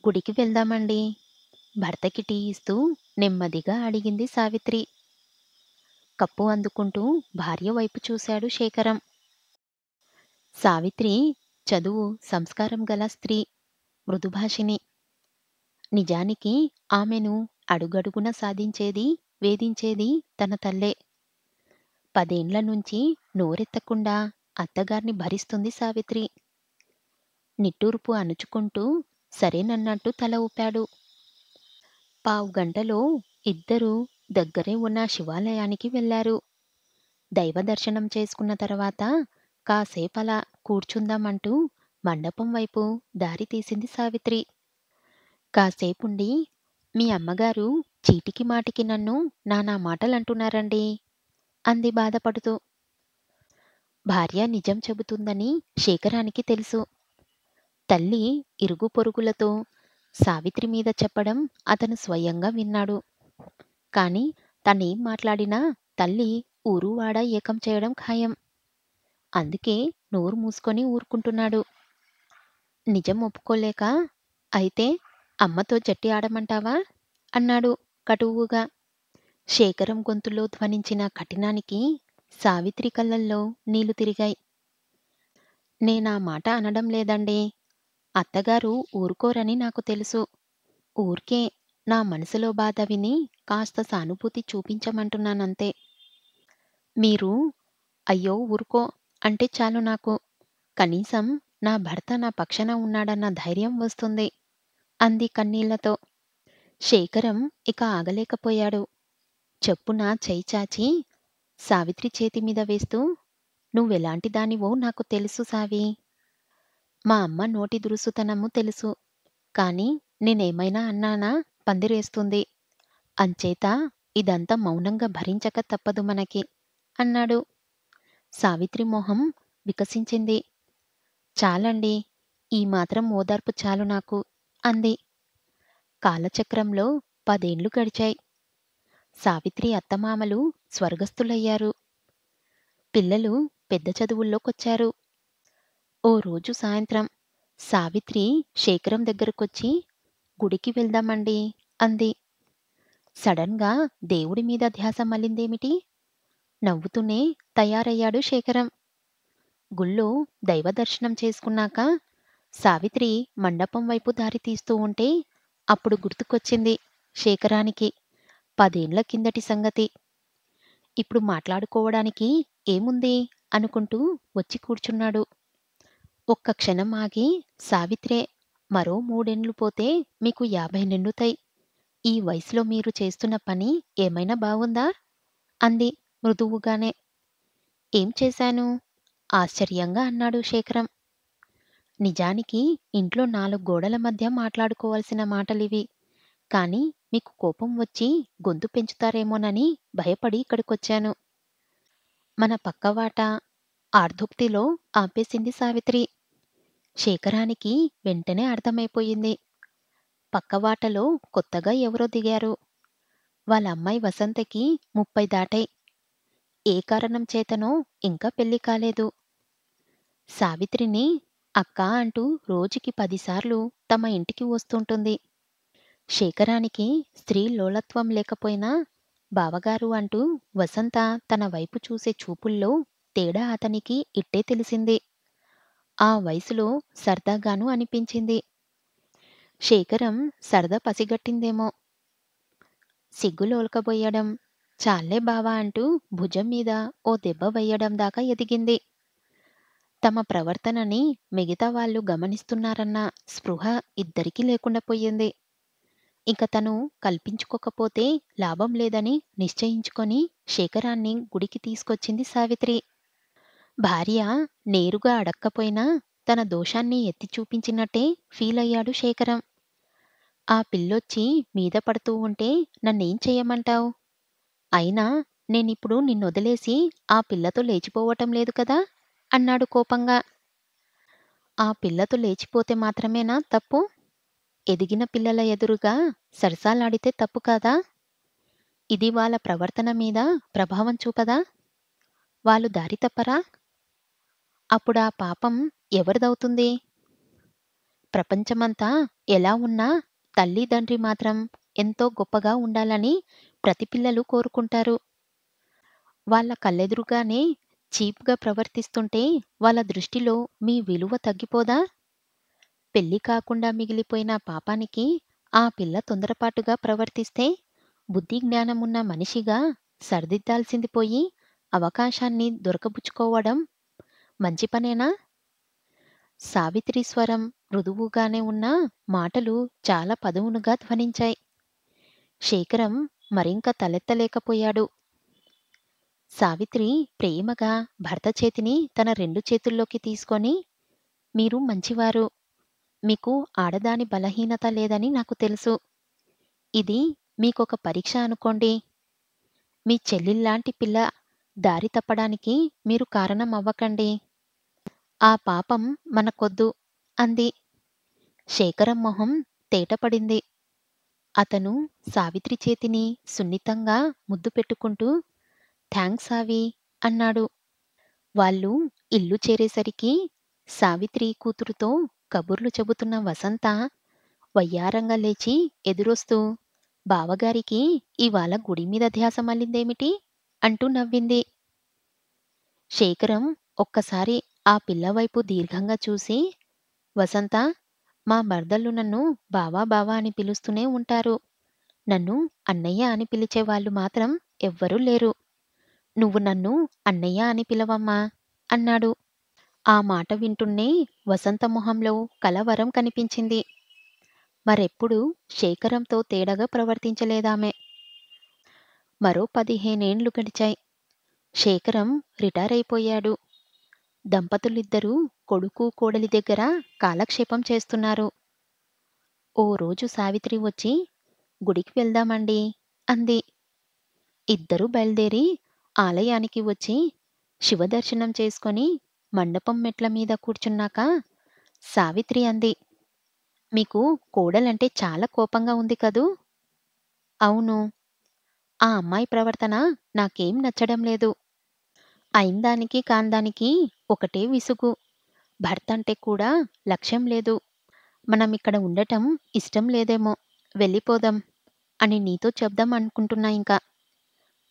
గుడికి వెళ్దామండి. భర్తకి టీ ఇస్తూ నెమ్మదిగా అడిగింది సావిత్రి. కప్పు అందుకుంటూ భార్య వైపు చూశాడు శేఖరం. సావిత్రి చదువు, సంస్కారం గల స్త్రీ, మృదుభాషిణి. నిజానికి ఆమెను అడుగడుగున సాధించేది, వేధించేది తన తల్లే. 10 ఏండ్ల నుంచి నోరెత్తకుండా అత్తగారిని భరిస్తుంది సావిత్రి. నిట్టూర్పు అణుచుకుంటూ సరేనన్నట్టు తల ఊపాడు. పావుగంటలో ఇద్దరూ దగ్గరే ఉన్న శివాలయానికి వెళ్లారు. దైవదర్శనం చేసుకున్న తర్వాత కాసేపలా కూర్చుందామంటూ మండపం వైపు దారి తీసింది సావిత్రి. కాసేపుండి, మీ అమ్మగారు చీటికి మాటికి నన్ను నానా మాటలంటున్నారండి అంది బాధపడుతూ. భార్య నిజం చెబుతుందని శేఖరానికి తెలుసు. తల్లి ఇరుగు పొరుగులతో సావిత్రి మీద చెప్పడం అతను స్వయంగా విన్నాడు. కాని తనేం మాట్లాడినా తల్లి ఊరువాడ ఏకం చేయడం ఖాయం. అందుకే నోరు మూసుకొని ఊరుకుంటున్నాడు. నిజం ఒప్పుకోలేక, అయితే అమ్మతో జట్టి ఆడమంటావా అన్నాడు కటువుగా. శేఖరం గొంతులో ధ్వనించిన కఠినానికి సావిత్రి కళ్ళల్లో నీళ్లు తిరిగాయి. నేనా మాట అనడం లేదండి. అత్తగారు ఊరుకోరని నాకు తెలుసు. ఊరికే నా మనసులో బాధ విని కాస్త సానుభూతి చూపించమంటున్నానంతే. మీరు అయ్యో ఊరుకో అంటే చాలు నాకు. కనీసం నా భర్త నా పక్షాన ఉన్నాడన్న ధైర్యం వస్తుంది అంది కన్నీళ్లతో. శేఖరం ఇక ఆగలేకపోయాడు. చెప్పున చెయ్యి చాచి సావిత్రి చేతి మీద వేస్తూ, నువ్వెలాంటి దానివో నాకు తెలుసు సావి. మా అమ్మ నోటి దురుసుతనము తెలుసు. కాని నేనేమైనా అన్నానా పందిరేస్తుంది. అంచేత ఇదంతా మౌనంగా భరించక తప్పదు మనకి అన్నాడు. సావిత్రి మొహం వికసించింది. చాలండి, ఈ మాత్రం ఓదార్పు చాలు నాకు అంది. కాలచక్రంలో 10 ఏండ్లు గడిచాయి. సావిత్రి అత్తమామలు స్వర్గస్థులయ్యారు. పిల్లలు పెద్ద చదువుల్లోకొచ్చారు. ఓ రోజు సాయంత్రం సావిత్రి శేఖరం దగ్గరకొచ్చి, గుడికి వెళ్దామండి అంది. సడన్గా దేవుడి మీద ధ్యాస మళ్ళిందేమిటి? నవ్వుతూనే తయారయ్యాడు శేఖరం. గుళ్ళో దైవదర్శనం చేసుకున్నాక సావిత్రి మండపం వైపు దారి తీస్తూ ఉంటే అప్పుడు గుర్తుకొచ్చింది శేఖరానికి 10 ఏండ్ల కిందటి సంగతి. ఇప్పుడు మాట్లాడుకోవడానికి ఏముంది అనుకుంటూ వచ్చి కూర్చున్నాడు. ఒక్క క్షణం ఆగి, సావిత్రే, మరో 3 ఏండ్లు పోతే మీకు 50 నిండుతాయి. ఈ వయసులో మీరు చేస్తున్న పని ఏమైనా బావుందా అంది మృదువుగానే. ఏం చేశాను ఆశ్చర్యంగా అన్నాడు శేఖరం. నిజానికి ఇంట్లో 4 గోడల మధ్య మాట్లాడుకోవాల్సిన మాటలివి. కాని మీకు కోపం వచ్చి గొంతు పెంచుతారేమోనని భయపడి ఇక్కడికొచ్చాను. మన పక్కవాట ఆర్ధోక్తిలో ఆపేసింది సావిత్రి. శేఖరానికి వెంటనే అర్థమైపోయింది. పక్కవాటలో కొత్తగా ఎవరో దిగారు. వాళ్ళ అమ్మాయి వసంతకి 30 దాటాయి. ఏ కారణం చేతనో ఇంకా పెళ్లి కాలేదు. సావిత్రిని అక్కా అంటూ రోజుకి 10 సార్లు తమ ఇంటికి వస్తుంటుంది. శేఖరానికి స్త్రీ లోలత్వం లేకపోయినా బావగారు అంటూ వసంత తన వైపు చూసే చూపుల్లో తేడా అతనికి ఇట్టే తెలిసింది. ఆ వయసులో సరదాగాను అనిపించింది. శేఖరం సరదా పసిగట్టిందేమో. సిగ్గులోల్కబోయడం, చాల్లే బావా అంటూ భుజం మీద ఓ దెబ్బ వెయ్యడం దాకా ఎదిగింది. తమ ప్రవర్తనని మిగతా వాళ్ళు గమనిస్తున్నారన్న స్పృహ ఇద్దరికీ లేకుండా పోయింది. ఇక తను కల్పించుకోకపోతే లాభం లేదని నిశ్చయించుకొని శేఖరాన్ని గుడికి తీసుకొచ్చింది సావిత్రి. భార్య నేరుగా అడక్కపోయినా తన దోషాన్ని ఎత్తి చూపించినట్టే ఫీలయ్యాడు శేఖరం. ఆ పిల్లొచ్చి మీద పడుతూ ఉంటే నన్నేం చెయ్యమంటావ్? అయినా నేనిప్పుడు నిన్నొదిలేసి ఆ పిల్లతో లేచిపోవటం లేదు కదా అన్నాడు కోపంగా. ఆ పిల్లతో లేచిపోతే మాత్రమేనా తప్పు? ఎదిగిన పిల్లల ఎదురుగా సరసాలాడితే తప్పు కాదా? ఇది వాళ్ళ ప్రవర్తన మీద ప్రభావం చూపదా? వాళ్ళు దారి తప్పరా? అప్పుడా పాపం ఎవరిదవుతుంది? ప్రపంచమంతా ఎలా ఉన్నా తల్లిదండ్రి మాత్రం ఎంతో గొప్పగా ఉండాలని ప్రతి పిల్లలు కోరుకుంటారు. వాళ్ళ కళ్ళెదురుగానే చీప్‌గా ప్రవర్తిస్తుంటే వాళ్ళ దృష్టిలో మీ విలువ తగ్గిపోదా? పెళ్లి కాకుండా మిగిలిపోయిన పాపానికి ఆ పిల్ల తొందరపాటుగా ప్రవర్తిస్తే బుద్ధి జ్ఞానమున్న మనిషిగా సరిదిద్దాల్సింది పోయి అవకాశాన్ని దొరకబుచ్చుకోవడం మంచి పనేనా? సావిత్రి స్వరం మృదువుగానే ఉన్నా మాటలు చాలా పదునుగా ధ్వనించాయి. శేఖరం మరింక తలెత్తలేకపోయాడు. సావిత్రి ప్రేమగా భర్త చేతిని తన రెండు చేతుల్లోకి తీసుకొని, మీరు మంచివారు. మీకు ఆడదాని బలహీనత లేదని నాకు తెలుసు. ఇది మీకొక పరీక్ష అనుకోండి. మీ చెల్లెల్లాంటి పిల్ల దారి తప్పడానికి మీరు కారణం అవ్వకండి. ఆ పాపం మనకొద్దు అంది. శేఖరం మొహం తేటపడింది. అతను సావిత్రి చేతిని సున్నితంగా ముద్దు పెట్టుకుంటూ థాంక్స్ సావి అన్నాడు. వాళ్ళు ఇల్లు చేరేసరికి సావిత్రి కూతురుతో కబుర్లు చెబుతున్న వసంత వయ్యారంగా లేచి ఎదురొస్తూ బావగారికి ఇవాళ గుడి మీద ధ్యాస మళ్ళిందేమిటి అంటూ నవ్వింది. శేఖరం ఒక్కసారి ఆ పిల్లవైపు దీర్ఘంగా చూసి, వసంత, మా మర్దళ్ళు నన్ను బావా బావా అని పిలుస్తూనే ఉంటారు. నన్ను అన్నయ్య అని పిలిచేవాళ్ళు మాత్రం ఎవ్వరూ లేరు. నువ్వు నన్ను అన్నయ్య అని పిలవమ్మా అన్నాడు. ఆ మాట వింటున్నే వసంత మొహంలో కలవరం కనిపించింది. మరెప్పుడూ శేఖరంతో తేడాగా ప్రవర్తించలేదామె. మరో 15 గడిచాయి. శేఖరం రిటైరైపోయాడు. దంపతులిద్దరూ కొడుకు కోడలి దగ్గర కాలక్షేపం చేస్తున్నారు. ఓ రోజు సావిత్రి వచ్చి గుడికి వెళ్దామండి అంది. ఇద్దరూ బయలుదేరి ఆలయానికి వచ్చి శివదర్శనం చేసుకొని మండపం మెట్ల మీద కూర్చున్నాక సావిత్రి అంది. మీకు కోడలంటే చాలా కోపంగా ఉంది కదూ? అవును. ఆ అమ్మాయి ప్రవర్తన నాకేం నచ్చడం లేదు. అయిందానికి కాందానికి ఒకటే విసుగు. భర్తంటే కూడా లక్ష్యం లేదు. మనమిక్కడ ఉండటం ఇష్టం లేదేమో. వెళ్ళిపోదాం అని నీతో చెప్దాం అనుకుంటున్నా ఇంకా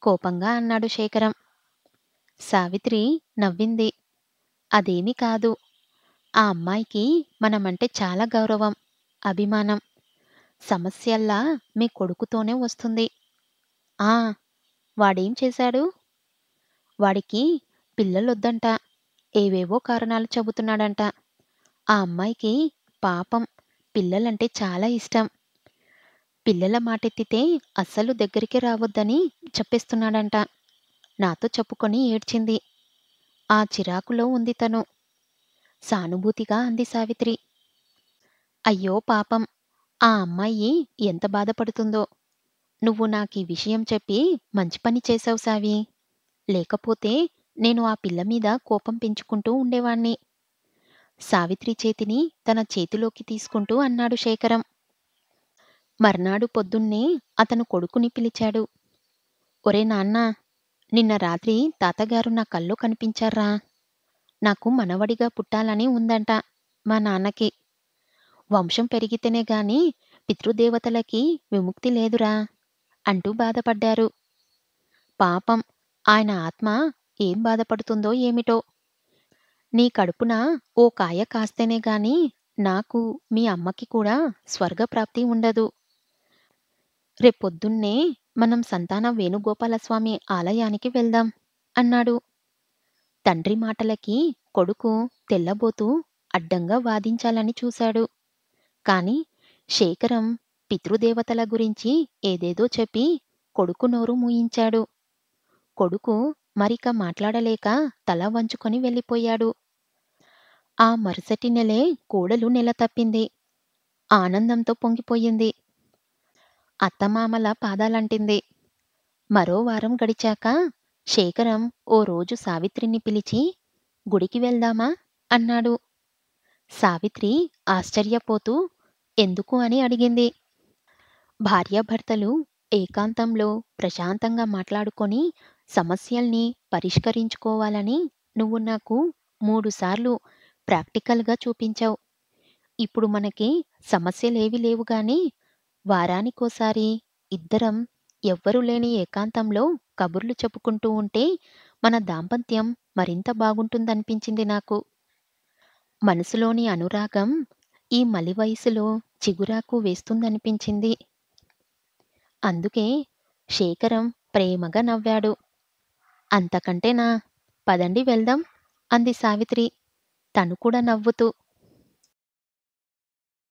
కోపంగా అన్నాడు శేఖరం. సావిత్రి నవ్వింది. అదేమీ కాదు. ఆ అమ్మాయికి మనమంటే చాలా గౌరవం, అభిమానం. సమస్యల్లా మీ కొడుకుతోనే వస్తుంది. ఆ, వాడేం చేశాడు? వాడికి పిల్లలొద్దంట. ఏవేవో కారణాలు చెబుతున్నాడంట. ఆ అమ్మాయికి పాపం పిల్లలంటే చాలా ఇష్టం. పిల్లల మాటెత్తితే అస్సలు దగ్గరికి రావద్దని చెప్పేస్తున్నాడంట. నాతో చెప్పుకొని ఏడ్చింది. ఆ చిరాకులో ఉంది తను. సానుభూతిగా అంది సావిత్రి. అయ్యో పాపం! ఆ అమ్మాయి ఎంత బాధపడుతుందో. నువ్వు నాకీ విషయం చెప్పి మంచి పని చేశావు సావి. లేకపోతే నేను ఆ పిల్ల మీద కోపం పెంచుకుంటూ ఉండేవాణ్ణి. సావిత్రి చేతిని తన చేతిలోకి తీసుకుంటూ అన్నాడు శేఖరం. మర్నాడు పొద్దున్నే అతను కొడుకుని పిలిచాడు. ఒరే నాన్నా! నిన్న రాత్రి తాతగారు నా కల్లో కనిపించార్రా. నాకు మనవడిగా పుట్టాలని ఉందంట మా నాన్నకి. వంశం పెరిగితేనే గాని పితృదేవతలకి విముక్తి లేదురా అంటూ బాధపడ్డారు. పాపం ఆయన ఆత్మ ఏం బాధపడుతుందో ఏమిటో. నీ కడుపున ఓ కాయ కాస్తేనే గాని నాకు మీ అమ్మకి కూడా స్వర్గప్రాప్తి ఉండదు. రేపొద్దున్నే మనం సంతాన వేణుగోపాలస్వామి ఆలయానికి వెళ్దాం అన్నాడు. తండ్రి మాటలకి కొడుకు తెల్లబోతూ అడ్డంగా వాదించాలని చూశాడు. కాని శేఖరం పితృదేవతల గురించి ఏదేదో చెప్పి కొడుకు నోరు మూయించాడు. కొడుకు మరిక మాట్లాడలేక తల వంచుకొని వెళ్ళిపోయాడు. ఆ మరుసటి నెలే కోడలు నెల తప్పింది. ఆనందంతో పొంగిపోయింది. అత్తమామల పాదాలంటింది. మరో వారం గడిచాక శేఖరం ఓ రోజు సావిత్రిని పిలిచి గుడికి వెళ్దామా అన్నాడు. సావిత్రి ఆశ్చర్యపోతూ ఎందుకు అని అడిగింది. భార్యాభర్తలు ఏకాంతంలో ప్రశాంతంగా మాట్లాడుకొని సమస్యల్ని పరిష్కరించుకోవాలని నువ్వు నాకు 3 సార్లు ప్రాక్టికల్గా చూపించావు. ఇప్పుడు మనకి సమస్యలేవి లేవు గానీ, వారానికోసారి ఇద్దరం ఎవ్వరూ లేని ఏకాంతంలో కబుర్లు చెప్పుకుంటూ ఉంటే, మన దాంపత్యం మరింత బాగుంటుందనిపించింది నాకు. మనసులోని అనురాగం ఈ మలి వయసులో చిగురాకు వేస్తుందనిపించింది. అందుకే శేఖరం ప్రేమగా నవ్వాడు. అంతకంటేనా? పదండి వెళ్దాం అంది సావిత్రి. తను కూడా నవ్వుతూ.